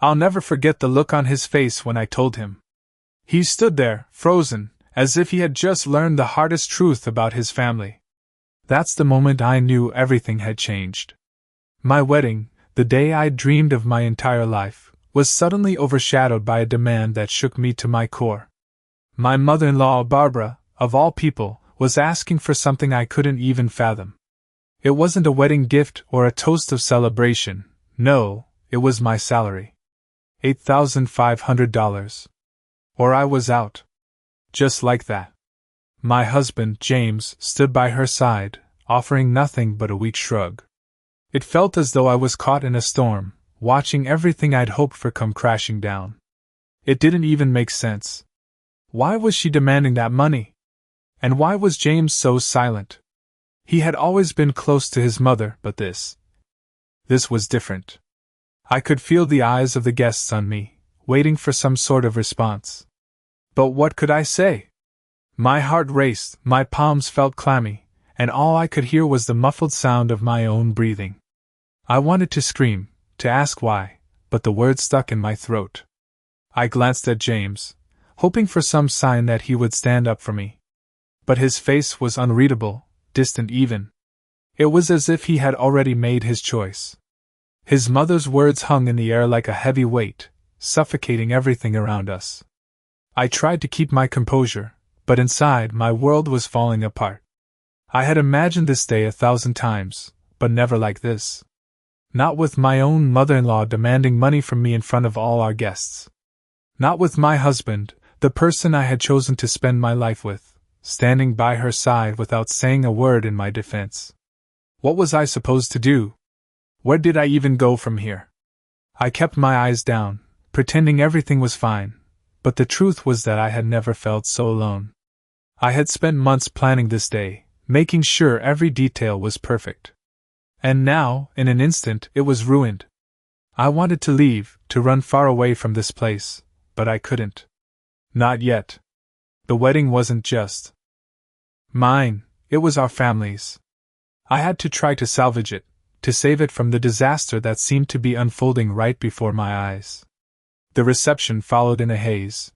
I'll never forget the look on his face when I told him. He stood there, frozen, as if he had just learned the hardest truth about his family. That's the moment I knew everything had changed. My wedding, the day I'd dreamed of my entire life, was suddenly overshadowed by a demand that shook me to my core. My mother-in-law, Barbara, of all people, was asking for something I couldn't even fathom. It wasn't a wedding gift or a toast of celebration, no, it was my salary. $8,500. Or I was out. Just like that. My husband, James, stood by her side, offering nothing but a weak shrug. It felt as though I was caught in a storm, watching everything I'd hoped for come crashing down. It didn't even make sense. Why was she demanding that money? And why was James so silent? He had always been close to his mother, but this was different. I could feel the eyes of the guests on me, waiting for some sort of response. But what could I say? My heart raced, my palms felt clammy, and all I could hear was the muffled sound of my own breathing. I wanted to scream, to ask why, but the words stuck in my throat. I glanced at James, hoping for some sign that he would stand up for me. But his face was unreadable, distant even. It was as if he had already made his choice. His mother's words hung in the air like a heavy weight, suffocating everything around us. I tried to keep my composure, but inside my world was falling apart. I had imagined this day 1,000 times, but never like this. Not with my own mother-in-law demanding money from me in front of all our guests. Not with my husband, the person I had chosen to spend my life with, standing by her side without saying a word in my defense. What was I supposed to do? Where did I even go from here? I kept my eyes down, pretending everything was fine, but the truth was that I had never felt so alone. I had spent months planning this day, making sure every detail was perfect. And now, in an instant, it was ruined. I wanted to leave, to run far away from this place, but I couldn't. Not yet. The wedding wasn't just mine, it was our family's. I had to try to salvage it, to save it from the disaster that seemed to be unfolding right before my eyes. The reception followed in a haze.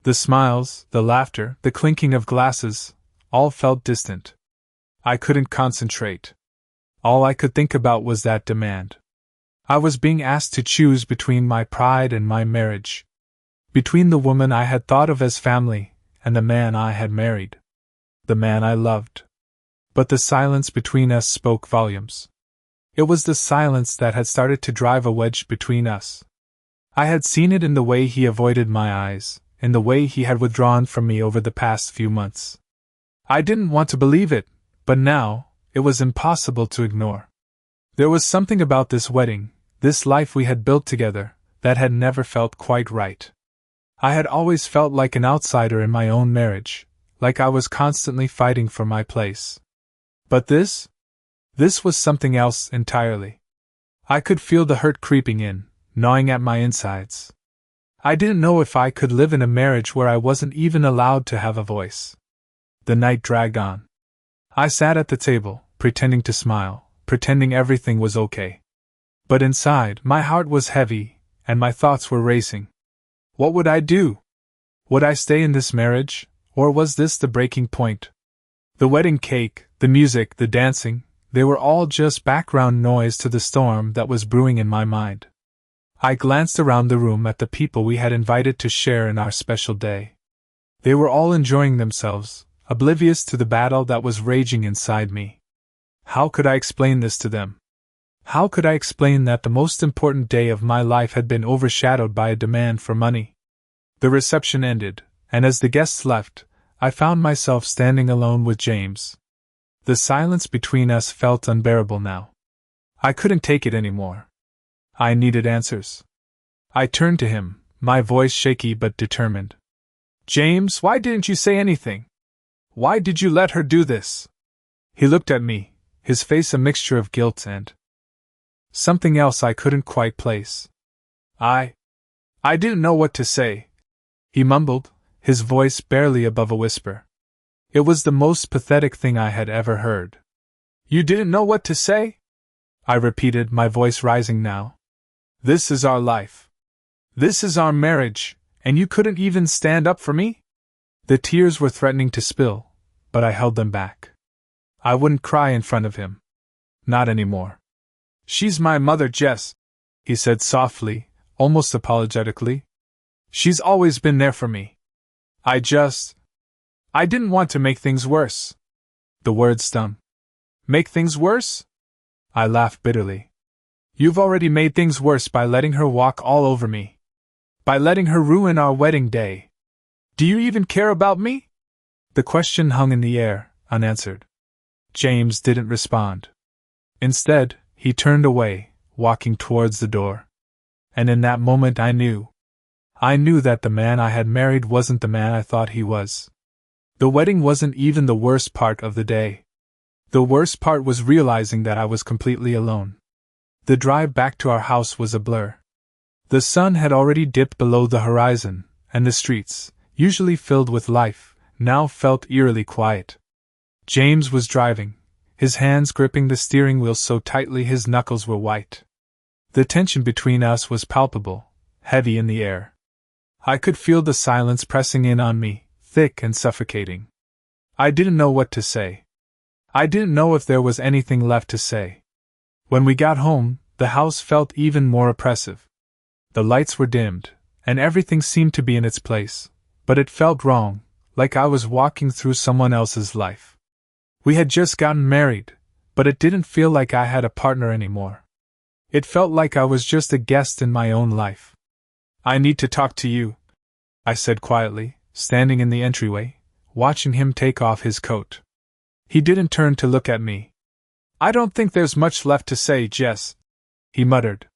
The smiles, the laughter, the clinking of glasses, all felt distant. I couldn't concentrate. All I could think about was that demand. I was being asked to choose between my pride and my marriage. Between the woman I had thought of as family, and the man I had married. The man I loved. But the silence between us spoke volumes. It was the silence that had started to drive a wedge between us. I had seen it in the way he avoided my eyes, in the way he had withdrawn from me over the past few months. I didn't want to believe it, but now, it was impossible to ignore. There was something about this wedding, this life we had built together, that had never felt quite right. I had always felt like an outsider in my own marriage, like I was constantly fighting for my place. But this was something else entirely. I could feel the hurt creeping in, gnawing at my insides. I didn't know if I could live in a marriage where I wasn't even allowed to have a voice. The night dragged on. I sat at the table, pretending to smile, pretending everything was okay. But inside, my heart was heavy, and my thoughts were racing. What would I do? Would I stay in this marriage, or was this the breaking point? The wedding cake, the music, the dancing, they were all just background noise to the storm that was brewing in my mind. I glanced around the room at the people we had invited to share in our special day. They were all enjoying themselves, oblivious to the battle that was raging inside me. How could I explain this to them? How could I explain that the most important day of my life had been overshadowed by a demand for money? The reception ended, and as the guests left, I found myself standing alone with James. The silence between us felt unbearable now. I couldn't take it anymore. I needed answers. I turned to him, my voice shaky but determined. James, why didn't you say anything? Why did you let her do this? He looked at me, his face a mixture of guilt and something else I couldn't quite place. I didn't know what to say, he mumbled, his voice barely above a whisper. It was the most pathetic thing I had ever heard. You didn't know what to say? I repeated, my voice rising now. This is our life. This is our marriage, and you couldn't even stand up for me? The tears were threatening to spill, but I held them back. I wouldn't cry in front of him. Not anymore. She's my mother, Jess, he said softly, almost apologetically. She's always been there for me. I didn't want to make things worse. The word stung. Make things worse? I laughed bitterly. You've already made things worse by letting her walk all over me. By letting her ruin our wedding day. Do you even care about me? The question hung in the air, unanswered. James didn't respond. Instead, he turned away, walking towards the door. And in that moment I knew that the man I had married wasn't the man I thought he was. The wedding wasn't even the worst part of the day. The worst part was realizing that I was completely alone. The drive back to our house was a blur. The sun had already dipped below the horizon, and the streets, usually filled with life, now felt eerily quiet. James was driving, his hands gripping the steering wheel so tightly his knuckles were white. The tension between us was palpable, heavy in the air. I could feel the silence pressing in on me, thick and suffocating. I didn't know what to say. I didn't know if there was anything left to say. When we got home, the house felt even more oppressive. The lights were dimmed, and everything seemed to be in its place, but it felt wrong, like I was walking through someone else's life. We had just gotten married, but it didn't feel like I had a partner anymore. It felt like I was just a guest in my own life. I need to talk to you, I said quietly, standing in the entryway, watching him take off his coat. He didn't turn to look at me. I don't think there's much left to say, Jess, he muttered.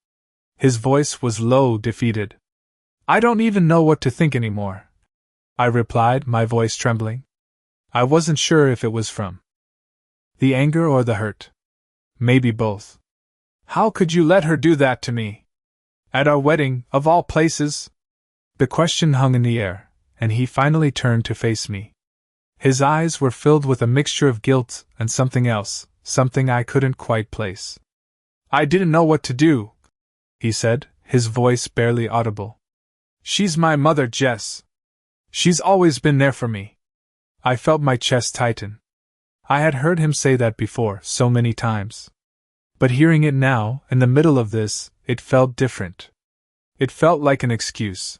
His voice was low, defeated. I don't even know what to think anymore, I replied, my voice trembling. I wasn't sure if it was from the anger or the hurt. Maybe both. How could you let her do that to me? At our wedding, of all places? The question hung in the air, and he finally turned to face me. His eyes were filled with a mixture of guilt and something else, something I couldn't quite place. I didn't know what to do, he said, his voice barely audible. She's my mother, Jess. She's always been there for me. I felt my chest tighten. I had heard him say that before, so many times. But hearing it now, in the middle of this, it felt different. It felt like an excuse.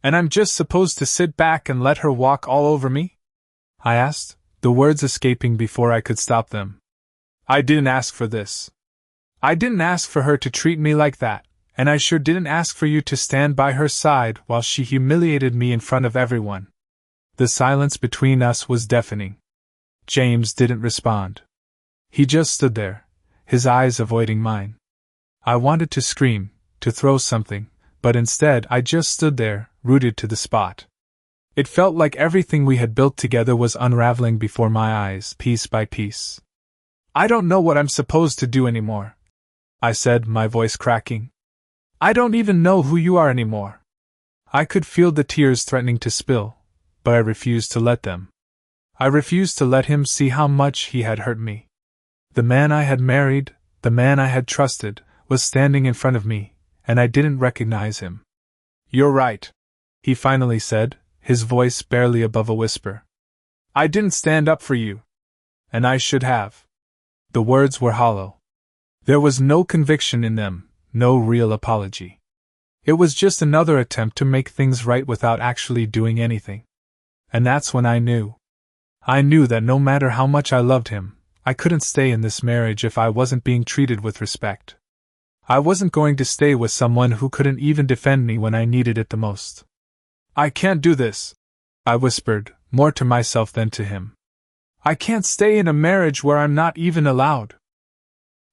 And I'm just supposed to sit back and let her walk all over me? I asked, the words escaping before I could stop them. I didn't ask for this. I didn't ask for her to treat me like that, and I sure didn't ask for you to stand by her side while she humiliated me in front of everyone. The silence between us was deafening. James didn't respond. He just stood there, his eyes avoiding mine. I wanted to scream, to throw something, but instead I just stood there, rooted to the spot. It felt like everything we had built together was unraveling before my eyes, piece by piece. I don't know what I'm supposed to do anymore, I said, my voice cracking. I don't even know who you are anymore. I could feel the tears threatening to spill, but I refused to let them. I refused to let him see how much he had hurt me. The man I had married, the man I had trusted, was standing in front of me, and I didn't recognize him. You're right, he finally said, his voice barely above a whisper. I didn't stand up for you. And I should have. The words were hollow. There was no conviction in them, no real apology. It was just another attempt to make things right without actually doing anything. And that's when I knew. I knew that no matter how much I loved him, I couldn't stay in this marriage if I wasn't being treated with respect. I wasn't going to stay with someone who couldn't even defend me when I needed it the most. I can't do this, I whispered, more to myself than to him. I can't stay in a marriage where I'm not even allowed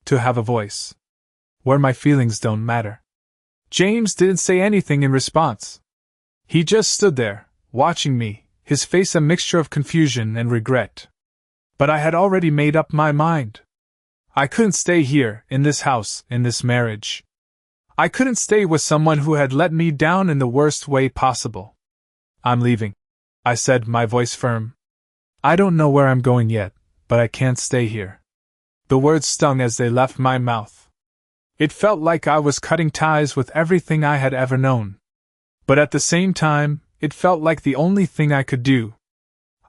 to have a voice, where my feelings don't matter. James didn't say anything in response. He just stood there, watching me, his face a mixture of confusion and regret. But I had already made up my mind. I couldn't stay here, in this house, in this marriage. I couldn't stay with someone who had let me down in the worst way possible. I'm leaving, I said, my voice firm. I don't know where I'm going yet, but I can't stay here. The words stung as they left my mouth. It felt like I was cutting ties with everything I had ever known, But at the same time, it felt like the only thing I could do.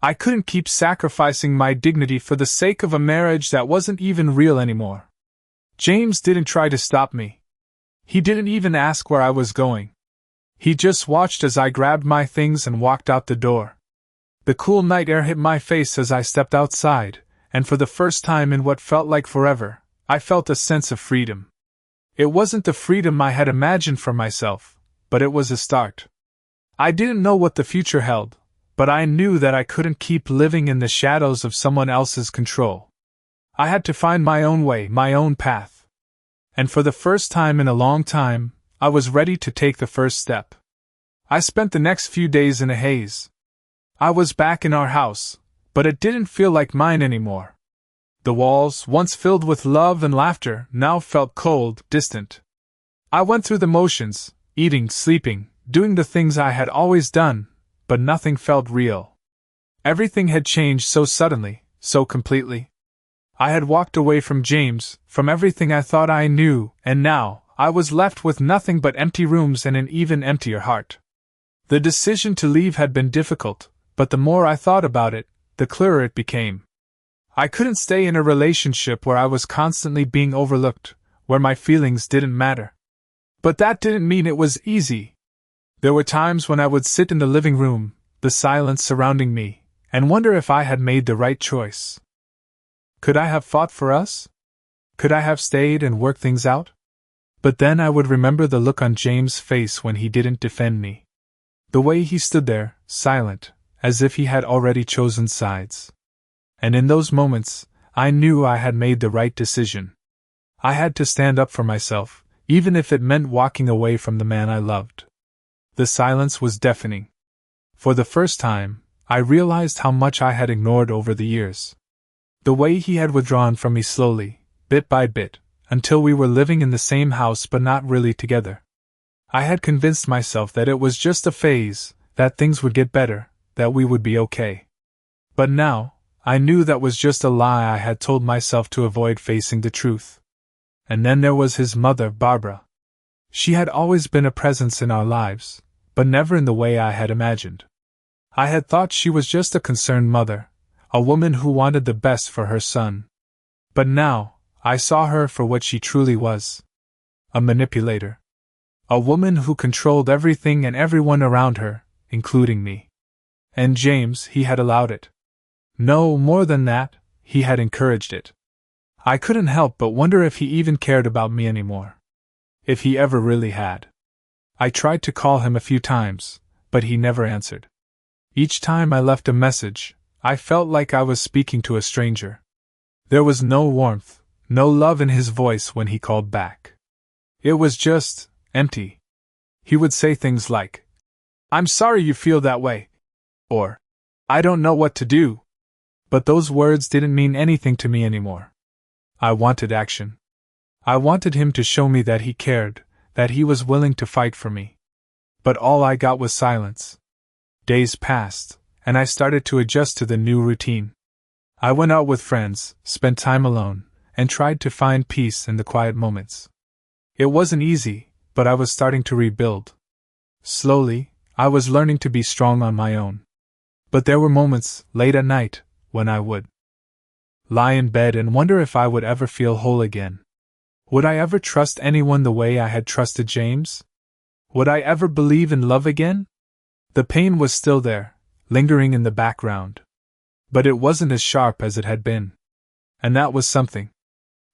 I couldn't keep sacrificing my dignity for the sake of a marriage that wasn't even real anymore. James didn't try to stop me. He didn't even ask where I was going. He just watched as I grabbed my things and walked out the door. The cool night air hit my face as I stepped outside, and for the first time in what felt like forever, I felt a sense of freedom. It wasn't the freedom I had imagined for myself, but it was a start. I didn't know what the future held, but I knew that I couldn't keep living in the shadows of someone else's control. I had to find my own way, my own path. And for the first time in a long time, I was ready to take the first step. I spent the next few days in a haze. I was back in our house, but it didn't feel like mine anymore. The walls, once filled with love and laughter, now felt cold, distant. I went through the motions, eating, sleeping, doing the things I had always done, but nothing felt real. Everything had changed so suddenly, so completely. I had walked away from James, from everything I thought I knew, and now, I was left with nothing but empty rooms and an even emptier heart. The decision to leave had been difficult, but the more I thought about it, the clearer it became. I couldn't stay in a relationship where I was constantly being overlooked, where my feelings didn't matter. But that didn't mean it was easy. There were times when I would sit in the living room, the silence surrounding me, and wonder if I had made the right choice. Could I have fought for us? Could I have stayed and worked things out? But then I would remember the look on James' face when he didn't defend me. The way he stood there, silent, as if he had already chosen sides. And in those moments, I knew I had made the right decision. I had to stand up for myself, even if it meant walking away from the man I loved. The silence was deafening. For the first time, I realized how much I had ignored over the years. The way he had withdrawn from me slowly, bit by bit, until we were living in the same house but not really together. I had convinced myself that it was just a phase, that things would get better, that we would be okay. But now, I knew that was just a lie I had told myself to avoid facing the truth. And then there was his mother, Barbara. She had always been a presence in our lives, but never in the way I had imagined. I had thought she was just a concerned mother, a woman who wanted the best for her son. But now, I saw her for what she truly was. A manipulator. A woman who controlled everything and everyone around her, including me. And James, he had allowed it. No, more than that, he had encouraged it. I couldn't help but wonder if he even cared about me anymore. If he ever really had. I tried to call him a few times, but he never answered. Each time I left a message, I felt like I was speaking to a stranger. There was no warmth, no love in his voice when he called back. It was just empty. He would say things like, "I'm sorry you feel that way," or, "I don't know what to do." But those words didn't mean anything to me anymore. I wanted action. I wanted him to show me that he cared, that he was willing to fight for me. But all I got was silence. Days passed, and I started to adjust to the new routine. I went out with friends, spent time alone, and tried to find peace in the quiet moments. It wasn't easy, but I was starting to rebuild. Slowly, I was learning to be strong on my own. But there were moments, late at night, when I would lie in bed and wonder if I would ever feel whole again. Would I ever trust anyone the way I had trusted James? Would I ever believe in love again? The pain was still there, lingering in the background. But it wasn't as sharp as it had been. And that was something.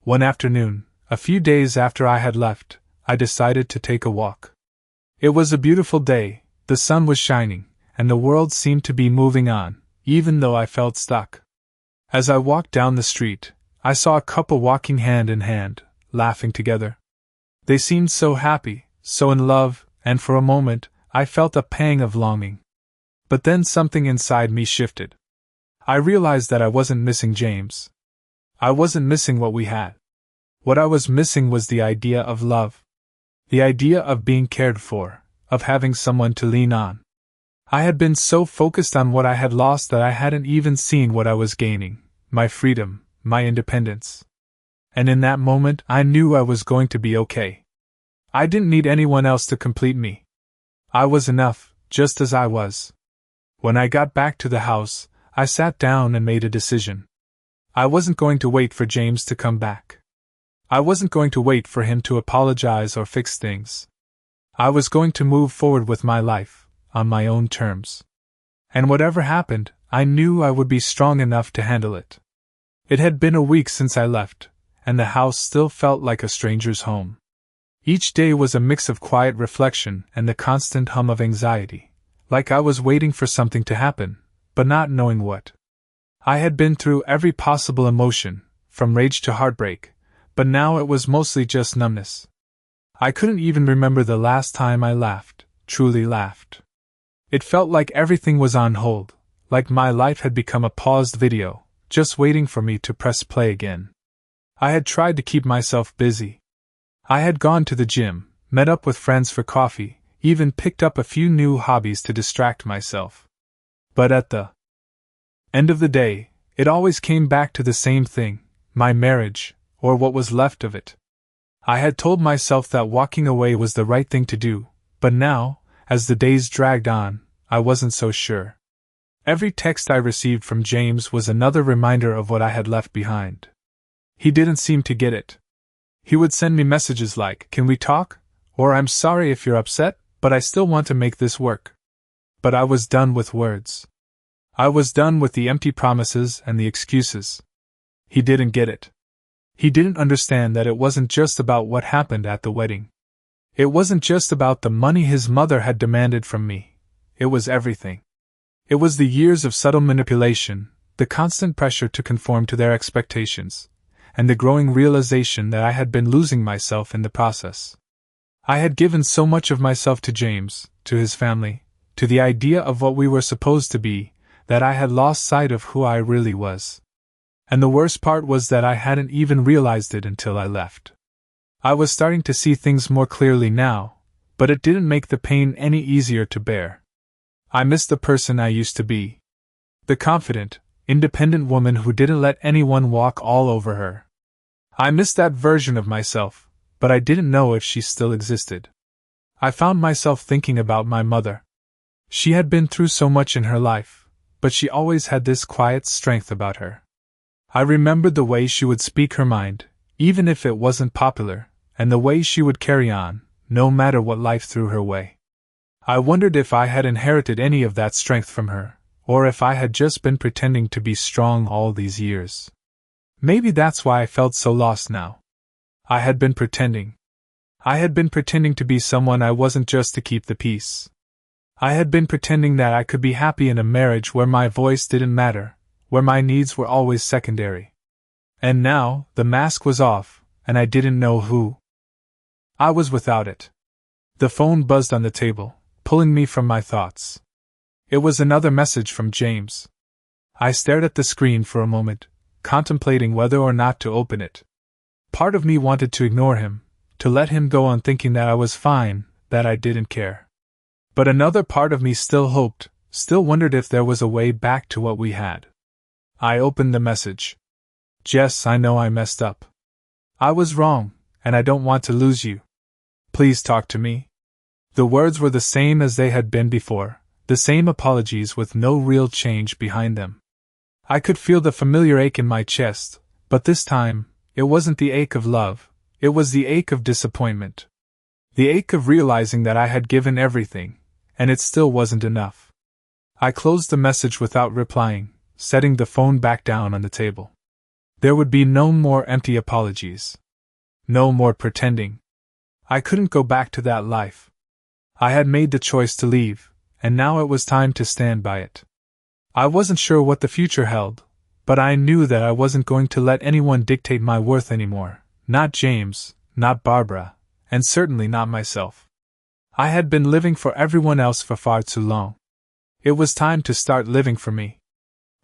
One afternoon, a few days after I had left, I decided to take a walk. It was a beautiful day, the sun was shining, and the world seemed to be moving on, even though I felt stuck. As I walked down the street, I saw a couple walking hand in hand, laughing together. They seemed so happy, so in love, and for a moment, I felt a pang of longing. But then something inside me shifted. I realized that I wasn't missing James. I wasn't missing what we had. What I was missing was the idea of love. The idea of being cared for, of having someone to lean on. I had been so focused on what I had lost that I hadn't even seen what I was gaining, my freedom, my independence. And in that moment, I knew I was going to be okay. I didn't need anyone else to complete me. I was enough, just as I was. When I got back to the house, I sat down and made a decision. I wasn't going to wait for James to come back. I wasn't going to wait for him to apologize or fix things. I was going to move forward with my life, on my own terms. And whatever happened, I knew I would be strong enough to handle it. It had been a week since I left, and the house still felt like a stranger's home. Each day was a mix of quiet reflection and the constant hum of anxiety, like I was waiting for something to happen, but not knowing what. I had been through every possible emotion, from rage to heartbreak, but now it was mostly just numbness. I couldn't even remember the last time I laughed, truly laughed. It felt like everything was on hold, like my life had become a paused video, just waiting for me to press play again. I had tried to keep myself busy. I had gone to the gym, met up with friends for coffee, even picked up a few new hobbies to distract myself. But at the end of the day, it always came back to the same thing, my marriage, or what was left of it. I had told myself that walking away was the right thing to do, but now, as the days dragged on, I wasn't so sure. Every text I received from James was another reminder of what I had left behind. He didn't seem to get it. He would send me messages like, "Can we talk?" or "I'm sorry if you're upset, but I still want to make this work." But I was done with words. I was done with the empty promises and the excuses. He didn't get it. He didn't understand that it wasn't just about what happened at the wedding. It wasn't just about the money his mother had demanded from me. It was everything. It was the years of subtle manipulation, the constant pressure to conform to their expectations, and the growing realization that I had been losing myself in the process. I had given so much of myself to James, to his family, to the idea of what we were supposed to be, that I had lost sight of who I really was. And the worst part was that I hadn't even realized it until I left. I was starting to see things more clearly now, but it didn't make the pain any easier to bear. I missed the person I used to be. The confident, independent woman who didn't let anyone walk all over her. I missed that version of myself, but I didn't know if she still existed. I found myself thinking about my mother. She had been through so much in her life, but she always had this quiet strength about her. I remembered the way she would speak her mind, even if it wasn't popular, and the way she would carry on, no matter what life threw her way. I wondered if I had inherited any of that strength from her, or if I had just been pretending to be strong all these years. Maybe that's why I felt so lost now. I had been pretending. I had been pretending to be someone I wasn't just to keep the peace. I had been pretending that I could be happy in a marriage where my voice didn't matter, where my needs were always secondary. And now, the mask was off, and I didn't know who I was without it. The phone buzzed on the table, pulling me from my thoughts. It was another message from James. I stared at the screen for a moment, contemplating whether or not to open it. Part of me wanted to ignore him, to let him go on thinking that I was fine, that I didn't care. But another part of me still hoped, still wondered if there was a way back to what we had. I opened the message. "Jess, I know I messed up. I was wrong, and I don't want to lose you. Please talk to me." The words were the same as they had been before, the same apologies with no real change behind them. I could feel the familiar ache in my chest, but this time, it wasn't the ache of love, it was the ache of disappointment. The ache of realizing that I had given everything, and it still wasn't enough. I closed the message without replying, setting the phone back down on the table. There would be no more empty apologies. No more pretending. I couldn't go back to that life. I had made the choice to leave, and now it was time to stand by it. I wasn't sure what the future held, but I knew that I wasn't going to let anyone dictate my worth anymore, not James, not Barbara, and certainly not myself. I had been living for everyone else for far too long. It was time to start living for me.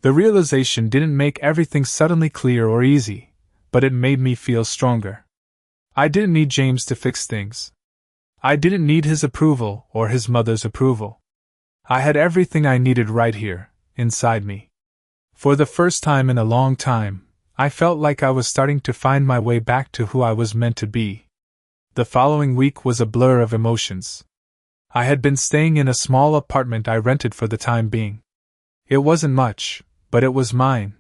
The realization didn't make everything suddenly clear or easy, but it made me feel stronger. I didn't need James to fix things. I didn't need his approval or his mother's approval. I had everything I needed right here, inside me. For the first time in a long time, I felt like I was starting to find my way back to who I was meant to be. The following week was a blur of emotions. I had been staying in a small apartment I rented for the time being. It wasn't much, but it was mine.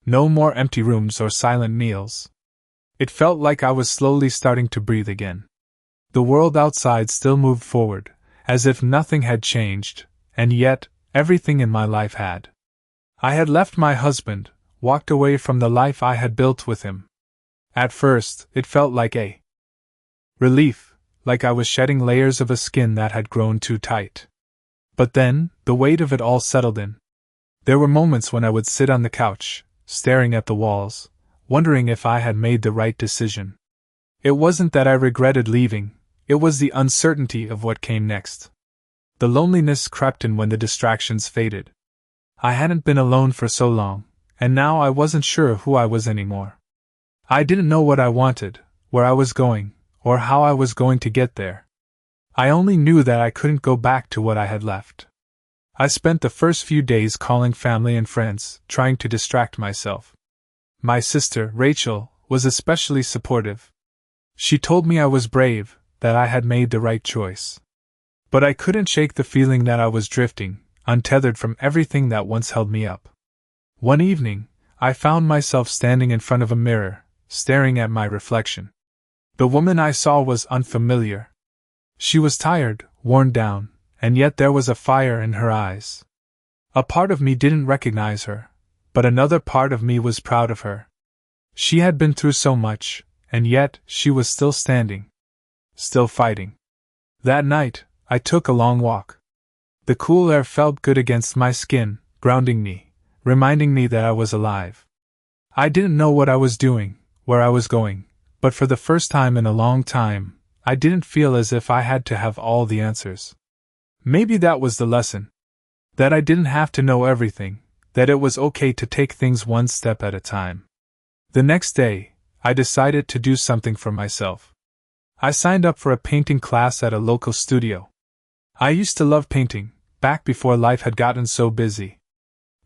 No more empty rooms or silent meals. It felt like I was slowly starting to breathe again. The world outside still moved forward, as if nothing had changed, and yet, everything in my life had. I had left my husband, walked away from the life I had built with him. At first, it felt like a relief, like I was shedding layers of a skin that had grown too tight. But then, the weight of it all settled in. There were moments when I would sit on the couch, staring at the walls, wondering if I had made the right decision. It wasn't that I regretted leaving, it was the uncertainty of what came next. The loneliness crept in when the distractions faded. I hadn't been alone for so long, and now I wasn't sure who I was anymore. I didn't know what I wanted, where I was going, or how I was going to get there. I only knew that I couldn't go back to what I had left. I spent the first few days calling family and friends, trying to distract myself. My sister, Rachel, was especially supportive. She told me I was brave, that I had made the right choice. But I couldn't shake the feeling that I was drifting, untethered from everything that once held me up. One evening, I found myself standing in front of a mirror, staring at my reflection. The woman I saw was unfamiliar. She was tired, worn down, and yet there was a fire in her eyes. A part of me didn't recognize her, but another part of me was proud of her. She had been through so much, and yet she was still standing. Still fighting. That night, I took a long walk. The cool air felt good against my skin, grounding me, reminding me that I was alive. I didn't know what I was doing, where I was going, but for the first time in a long time, I didn't feel as if I had to have all the answers. Maybe that was the lesson. That I didn't have to know everything, that it was okay to take things one step at a time. The next day, I decided to do something for myself. I signed up for a painting class at a local studio. I used to love painting, back before life had gotten so busy.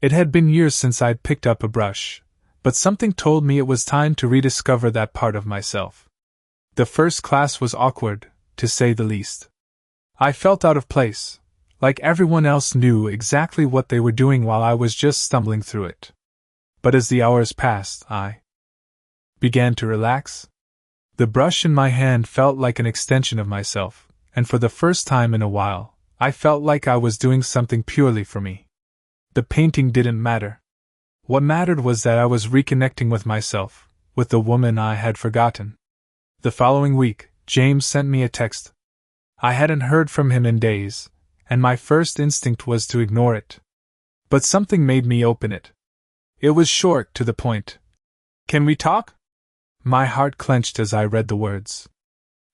It had been years since I'd picked up a brush, but something told me it was time to rediscover that part of myself. The first class was awkward, to say the least. I felt out of place, like everyone else knew exactly what they were doing while I was just stumbling through it. But as the hours passed, I began to relax. The brush in my hand felt like an extension of myself, and for the first time in a while, I felt like I was doing something purely for me. The painting didn't matter. What mattered was that I was reconnecting with myself, with the woman I had forgotten. The following week, James sent me a text. I hadn't heard from him in days, and my first instinct was to ignore it. But something made me open it. It was short, to the point. "Can we talk?" My heart clenched as I read the words.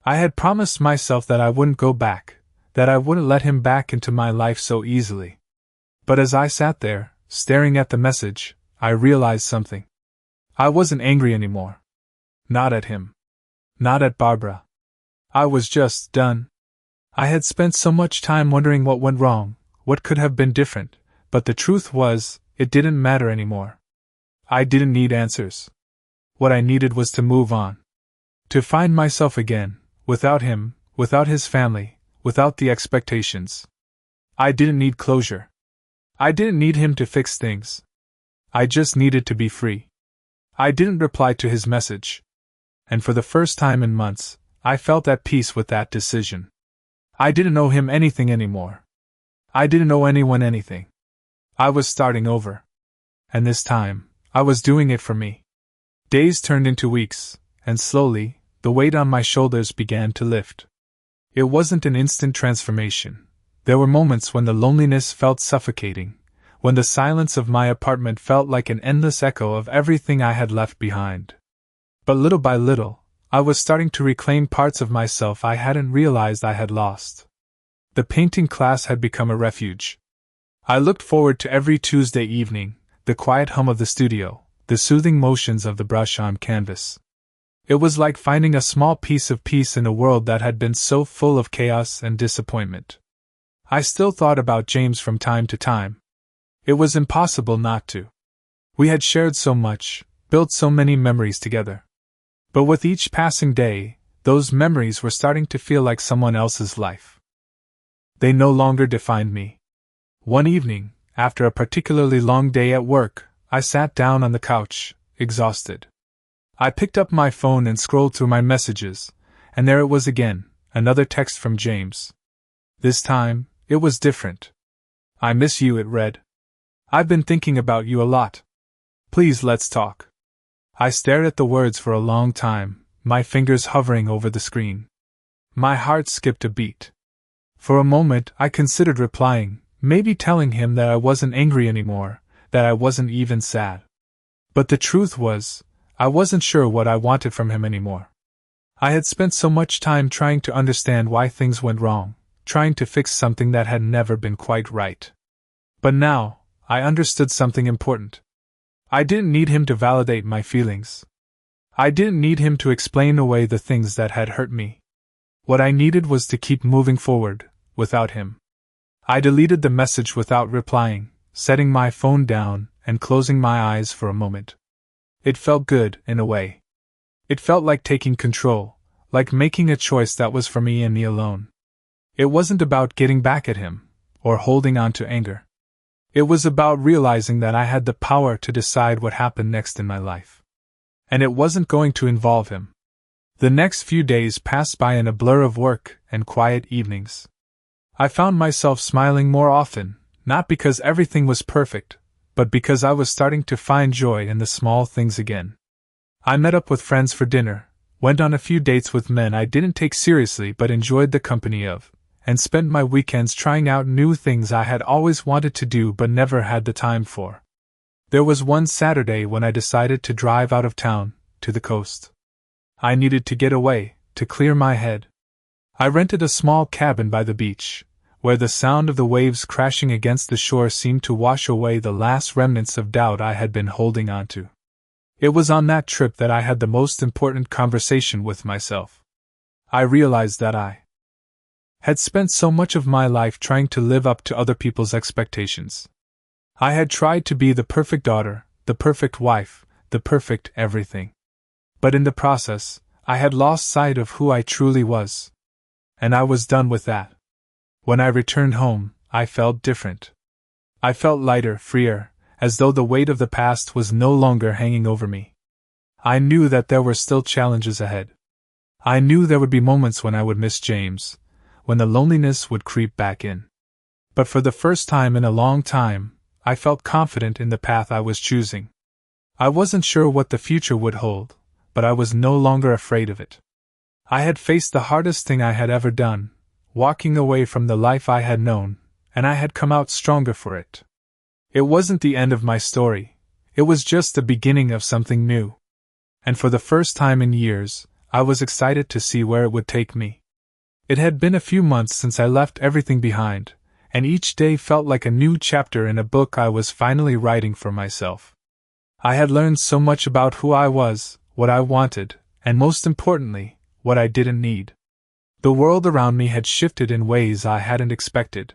I had promised myself that I wouldn't go back, that I wouldn't let him back into my life so easily. But as I sat there, staring at the message, I realized something. I wasn't angry anymore. Not at him. Not at Barbara. I was just done. I had spent so much time wondering what went wrong, what could have been different, but the truth was, it didn't matter anymore. I didn't need answers. What I needed was to move on. To find myself again, without him, without his family, without the expectations. I didn't need closure. I didn't need him to fix things. I just needed to be free. I didn't reply to his message. And for the first time in months, I felt at peace with that decision. I didn't owe him anything anymore. I didn't owe anyone anything. I was starting over. And this time, I was doing it for me. Days turned into weeks, and slowly, the weight on my shoulders began to lift. It wasn't an instant transformation. There were moments when the loneliness felt suffocating, when the silence of my apartment felt like an endless echo of everything I had left behind. But little by little, I was starting to reclaim parts of myself I hadn't realized I had lost. The painting class had become a refuge. I looked forward to every Tuesday evening, the quiet hum of the studio, the soothing motions of the brush on canvas. It was like finding a small piece of peace in a world that had been so full of chaos and disappointment. I still thought about James from time to time. It was impossible not to. We had shared so much, built so many memories together. But with each passing day, those memories were starting to feel like someone else's life. They no longer defined me. One evening, after a particularly long day at work, I sat down on the couch, exhausted. I picked up my phone and scrolled through my messages, and there it was again, another text from James. This time, it was different. "I miss you," it read. "I've been thinking about you a lot. Please let's talk." I stared at the words for a long time, my fingers hovering over the screen. My heart skipped a beat. For a moment I considered replying, maybe telling him that I wasn't angry anymore, that I wasn't even sad. But the truth was, I wasn't sure what I wanted from him anymore. I had spent so much time trying to understand why things went wrong, trying to fix something that had never been quite right. But now, I understood something important. I didn't need him to validate my feelings. I didn't need him to explain away the things that had hurt me. What I needed was to keep moving forward, without him. I deleted the message without replying, setting my phone down and closing my eyes for a moment. It felt good, in a way. It felt like taking control, like making a choice that was for me and me alone. It wasn't about getting back at him, or holding on to anger. It was about realizing that I had the power to decide what happened next in my life. And it wasn't going to involve him. The next few days passed by in a blur of work and quiet evenings. I found myself smiling more often, not because everything was perfect, but because I was starting to find joy in the small things again. I met up with friends for dinner, went on a few dates with men I didn't take seriously but enjoyed the company of, and spent my weekends trying out new things I had always wanted to do but never had the time for. There was one Saturday when I decided to drive out of town, to the coast. I needed to get away, to clear my head. I rented a small cabin by the beach, where the sound of the waves crashing against the shore seemed to wash away the last remnants of doubt I had been holding on to. It was on that trip that I had the most important conversation with myself. I realized that I had spent so much of my life trying to live up to other people's expectations. I had tried to be the perfect daughter, the perfect wife, the perfect everything. But in the process, I had lost sight of who I truly was. And I was done with that. When I returned home, I felt different. I felt lighter, freer, as though the weight of the past was no longer hanging over me. I knew that there were still challenges ahead. I knew there would be moments when I would miss James, when the loneliness would creep back in. But for the first time in a long time, I felt confident in the path I was choosing. I wasn't sure what the future would hold, but I was no longer afraid of it. I had faced the hardest thing I had ever done, walking away from the life I had known, and I had come out stronger for it. It wasn't the end of my story, it was just the beginning of something new. And for the first time in years, I was excited to see where it would take me. It had been a few months since I left everything behind, and each day felt like a new chapter in a book I was finally writing for myself. I had learned so much about who I was, what I wanted, and most importantly, what I didn't need. The world around me had shifted in ways I hadn't expected.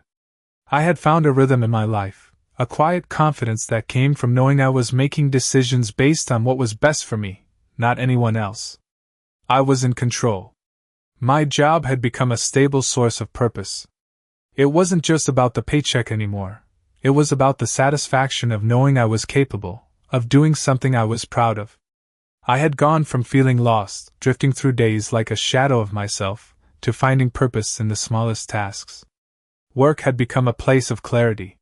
I had found a rhythm in my life, a quiet confidence that came from knowing I was making decisions based on what was best for me, not anyone else. I was in control. My job had become a stable source of purpose. It wasn't just about the paycheck anymore. It was about the satisfaction of knowing I was capable, of doing something I was proud of. I had gone from feeling lost, drifting through days like a shadow of myself, to finding purpose in the smallest tasks. Work had become a place of clarity.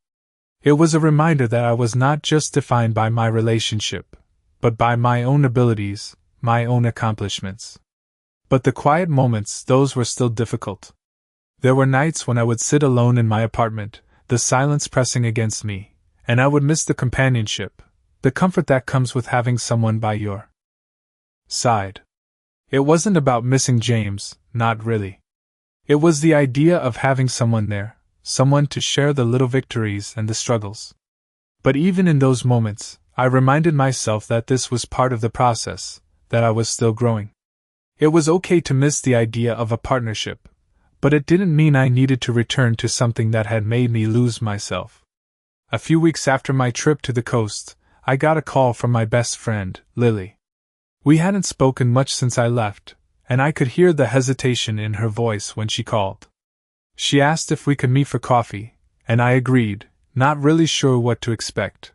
It was a reminder that I was not just defined by my relationship, but by my own abilities, my own accomplishments. But the quiet moments, those were still difficult. There were nights when I would sit alone in my apartment, the silence pressing against me, and I would miss the companionship, the comfort that comes with having someone by your side. It wasn't about missing James, not really. It was the idea of having someone there, someone to share the little victories and the struggles. But even in those moments, I reminded myself that this was part of the process, that I was still growing. It was okay to miss the idea of a partnership, but it didn't mean I needed to return to something that had made me lose myself. A few weeks after my trip to the coast, I got a call from my best friend, Lily. We hadn't spoken much since I left, and I could hear the hesitation in her voice when she called. She asked if we could meet for coffee, and I agreed, not really sure what to expect.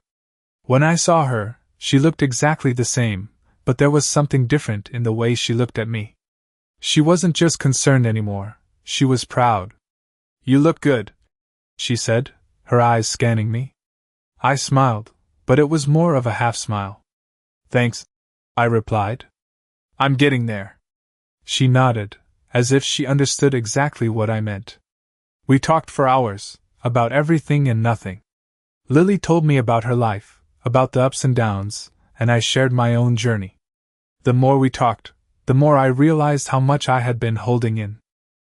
When I saw her, she looked exactly the same, but there was something different in the way she looked at me. She wasn't just concerned anymore, she was proud. "You look good," she said, her eyes scanning me. I smiled, but it was more of a half smile. "Thanks," I replied. "I'm getting there." She nodded, as if she understood exactly what I meant. We talked for hours, about everything and nothing. Lily told me about her life, about the ups and downs, and I shared my own journey. The more we talked, the more I realized how much I had been holding in.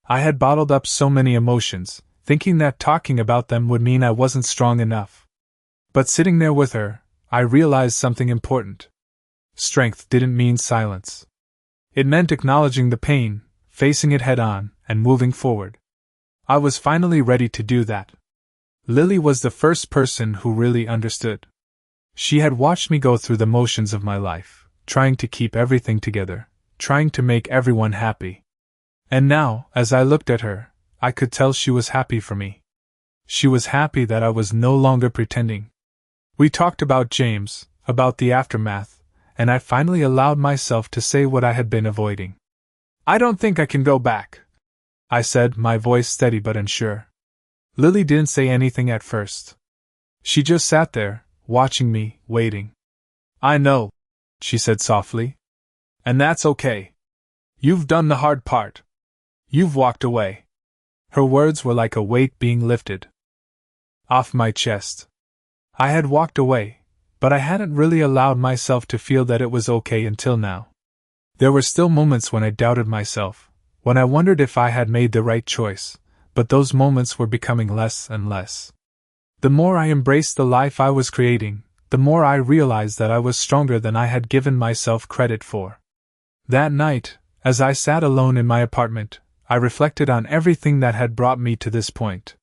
I had bottled up so many emotions, thinking that talking about them would mean I wasn't strong enough. But sitting there with her, I realized something important. Strength didn't mean silence. It meant acknowledging the pain, facing it head-on, and moving forward. I was finally ready to do that. Lily was the first person who really understood. She had watched me go through the motions of my life, trying to keep everything together, trying to make everyone happy. And now, as I looked at her, I could tell she was happy for me. She was happy that I was no longer pretending. We talked about James, about the aftermath, and I finally allowed myself to say what I had been avoiding. "I don't think I can go back," I said, my voice steady but unsure. Lily didn't say anything at first. She just sat there, watching me, waiting. "I know," she said softly. "And that's okay. You've done the hard part. You've walked away." Her words were like a weight being lifted off my chest. I had walked away, but I hadn't really allowed myself to feel that it was okay until now. There were still moments when I doubted myself, when I wondered if I had made the right choice, but those moments were becoming less and less. The more I embraced the life I was creating, the more I realized that I was stronger than I had given myself credit for. That night, as I sat alone in my apartment, I reflected on everything that had brought me to this point.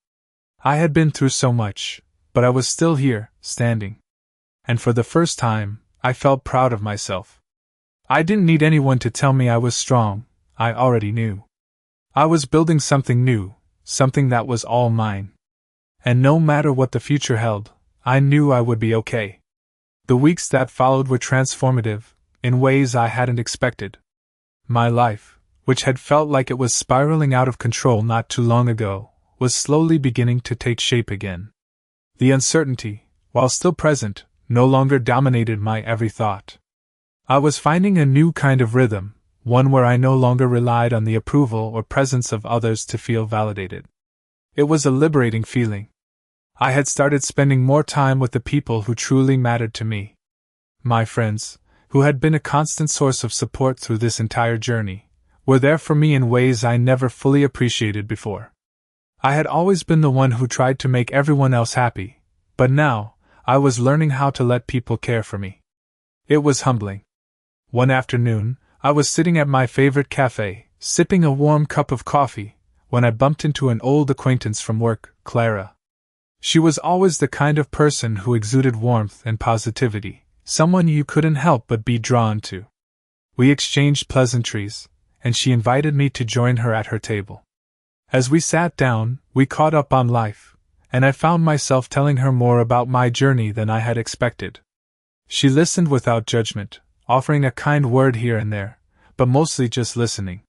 I had been through so much, but I was still here, standing. And for the first time, I felt proud of myself. I didn't need anyone to tell me I was strong, I already knew. I was building something new, something that was all mine. And no matter what the future held, I knew I would be okay. The weeks that followed were transformative, in ways I hadn't expected. My life, which had felt like it was spiraling out of control not too long ago, was slowly beginning to take shape again. The uncertainty, while still present, no longer dominated my every thought. I was finding a new kind of rhythm, one where I no longer relied on the approval or presence of others to feel validated. It was a liberating feeling. I had started spending more time with the people who truly mattered to me. My friends, who had been a constant source of support through this entire journey, were there for me in ways I never fully appreciated before. I had always been the one who tried to make everyone else happy, but now, I was learning how to let people care for me. It was humbling. One afternoon, I was sitting at my favorite cafe, sipping a warm cup of coffee, when I bumped into an old acquaintance from work, Clara. She was always the kind of person who exuded warmth and positivity, someone you couldn't help but be drawn to. We exchanged pleasantries, and she invited me to join her at her table. As we sat down, we caught up on life, and I found myself telling her more about my journey than I had expected. She listened without judgment, offering a kind word here and there, but mostly just listening.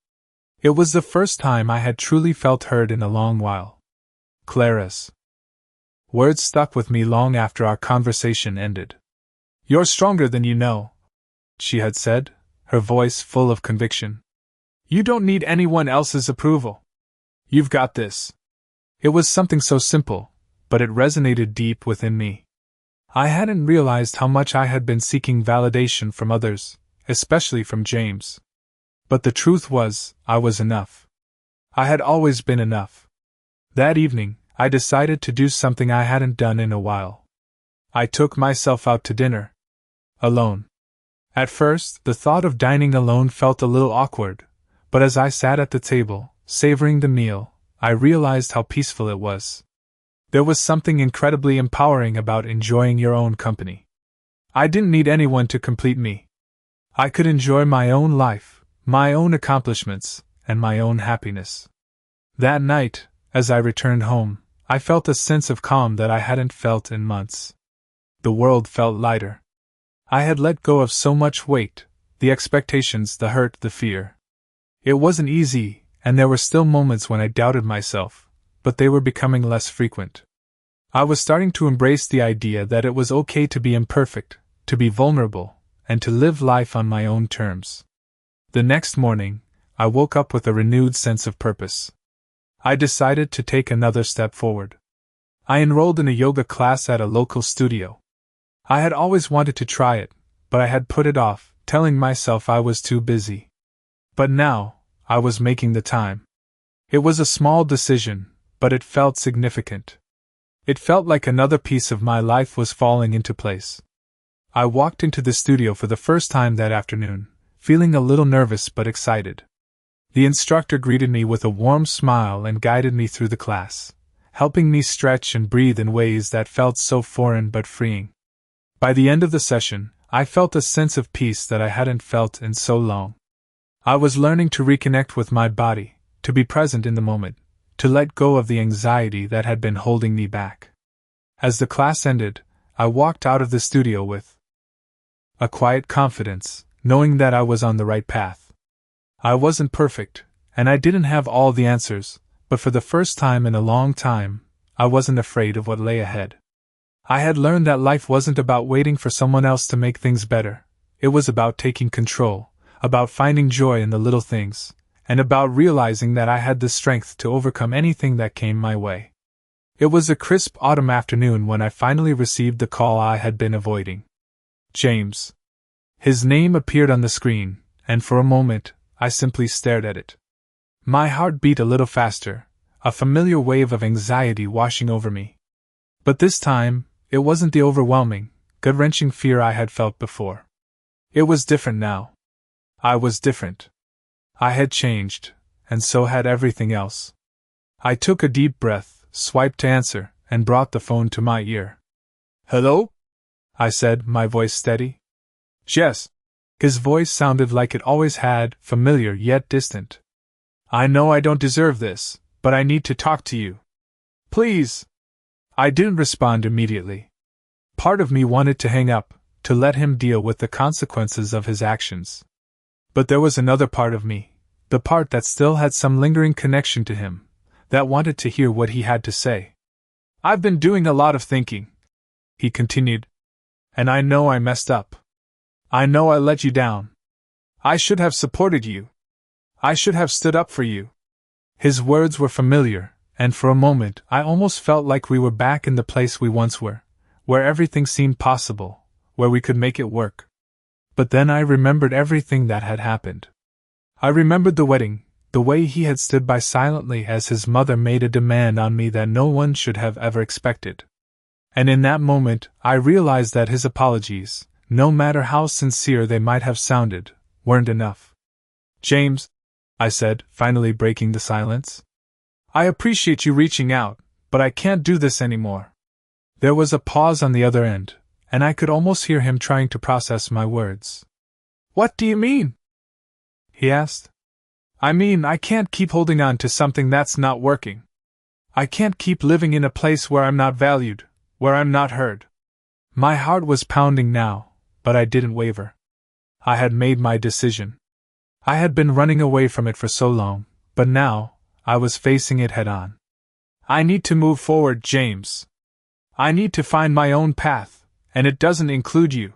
It was the first time I had truly felt heard in a long while. Clara's words stuck with me long after our conversation ended. "You're stronger than you know," she had said, her voice full of conviction. "You don't need anyone else's approval. You've got this." It was something so simple, but it resonated deep within me. I hadn't realized how much I had been seeking validation from others, especially from James. But the truth was, I was enough. I had always been enough. That evening, I decided to do something I hadn't done in a while. I took myself out to dinner. Alone. At first, the thought of dining alone felt a little awkward, but as I sat at the table, savoring the meal, I realized how peaceful it was. There was something incredibly empowering about enjoying your own company. I didn't need anyone to complete me. I could enjoy my own life, my own accomplishments, and my own happiness. That night, as I returned home, I felt a sense of calm that I hadn't felt in months. The world felt lighter. I had let go of so much weight, the expectations, the hurt, the fear. It wasn't easy, and there were still moments when I doubted myself, but they were becoming less frequent. I was starting to embrace the idea that it was okay to be imperfect, to be vulnerable, and to live life on my own terms. The next morning, I woke up with a renewed sense of purpose. I decided to take another step forward. I enrolled in a yoga class at a local studio. I had always wanted to try it, but I had put it off, telling myself I was too busy. But now, I was making the time. It was a small decision, but it felt significant. It felt like another piece of my life was falling into place. I walked into the studio for the first time that afternoon, feeling a little nervous but excited. The instructor greeted me with a warm smile and guided me through the class, helping me stretch and breathe in ways that felt so foreign but freeing. By the end of the session, I felt a sense of peace that I hadn't felt in so long. I was learning to reconnect with my body, to be present in the moment, to let go of the anxiety that had been holding me back. As the class ended, I walked out of the studio with a quiet confidence, knowing that I was on the right path. I wasn't perfect, and I didn't have all the answers, but for the first time in a long time, I wasn't afraid of what lay ahead. I had learned that life wasn't about waiting for someone else to make things better. It was about taking control, about finding joy in the little things, and about realizing that I had the strength to overcome anything that came my way. It was a crisp autumn afternoon when I finally received the call I had been avoiding. James. His name appeared on the screen, and for a moment, I simply stared at it. My heart beat a little faster, a familiar wave of anxiety washing over me. But this time, it wasn't the overwhelming, gut-wrenching fear I had felt before. It was different now. I was different. I had changed, and so had everything else. I took a deep breath, swiped to answer, and brought the phone to my ear. "Hello?" I said, my voice steady. "Yes." His voice sounded like it always had, familiar yet distant. "I know I don't deserve this, but I need to talk to you. Please." I didn't respond immediately. Part of me wanted to hang up, to let him deal with the consequences of his actions. But there was another part of me, the part that still had some lingering connection to him, that wanted to hear what he had to say. "I've been doing a lot of thinking," he continued. "And I know I messed up. I know I let you down. I should have supported you. I should have stood up for you." His words were familiar, and for a moment I almost felt like we were back in the place we once were, where everything seemed possible, where we could make it work. But then I remembered everything that had happened. I remembered the wedding, the way he had stood by silently as his mother made a demand on me that no one should have ever expected. And in that moment, I realized that his apologies, no matter how sincere they might have sounded, weren't enough. "James," I said, finally breaking the silence, "I appreciate you reaching out, but I can't do this anymore." There was a pause on the other end, and I could almost hear him trying to process my words. "What do you mean?" he asked. "I mean, I can't keep holding on to something that's not working. I can't keep living in a place where I'm not valued, where I'm not heard." My heart was pounding now, but I didn't waver. I had made my decision. I had been running away from it for so long, but now, I was facing it head-on. "I need to move forward, James. I need to find my own path, and it doesn't include you."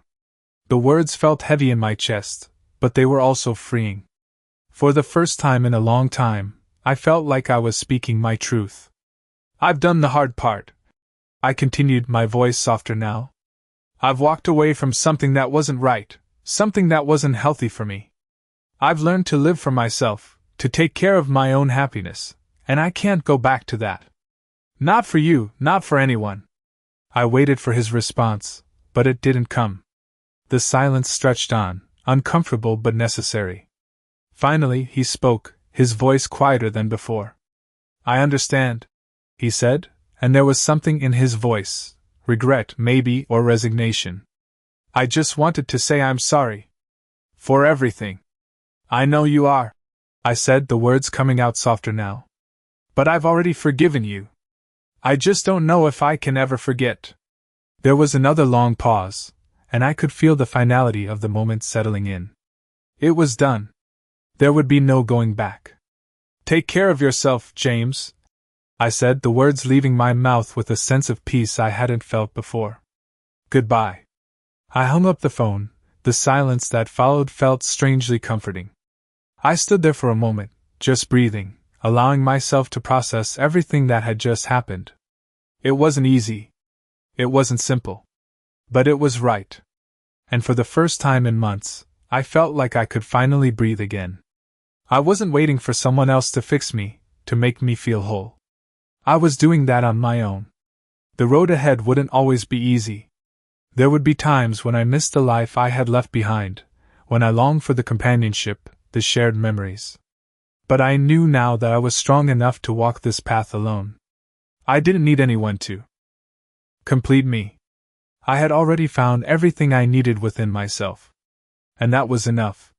The words felt heavy in my chest, but they were also freeing. For the first time in a long time, I felt like I was speaking my truth. "I've done the hard part," I continued, my voice softer now. "I've walked away from something that wasn't right, something that wasn't healthy for me. I've learned to live for myself, to take care of my own happiness, and I can't go back to that. Not for you, not for anyone." I waited for his response, but it didn't come. The silence stretched on, uncomfortable but necessary. Finally, he spoke, his voice quieter than before. "I understand," he said, and there was something in his voice, regret maybe, or resignation. "I just wanted to say I'm sorry. For everything." "I know you are," I said, the words coming out softer now. But I've already forgiven you. I just don't know if I can ever forget. There was another long pause, and I could feel the finality of the moment settling in. It was done. There would be no going back. Take care of yourself, James, I said, the words leaving my mouth with a sense of peace I hadn't felt before. Goodbye. I hung up the phone. The silence that followed felt strangely comforting. I stood there for a moment, just breathing, allowing myself to process everything that had just happened. It wasn't easy. It wasn't simple. But it was right. And for the first time in months, I felt like I could finally breathe again. I wasn't waiting for someone else to fix me, to make me feel whole. I was doing that on my own. The road ahead wouldn't always be easy. There would be times when I missed the life I had left behind, when I longed for the companionship, the shared memories. But I knew now that I was strong enough to walk this path alone. I didn't need anyone to complete me. I had already found everything I needed within myself. And that was enough.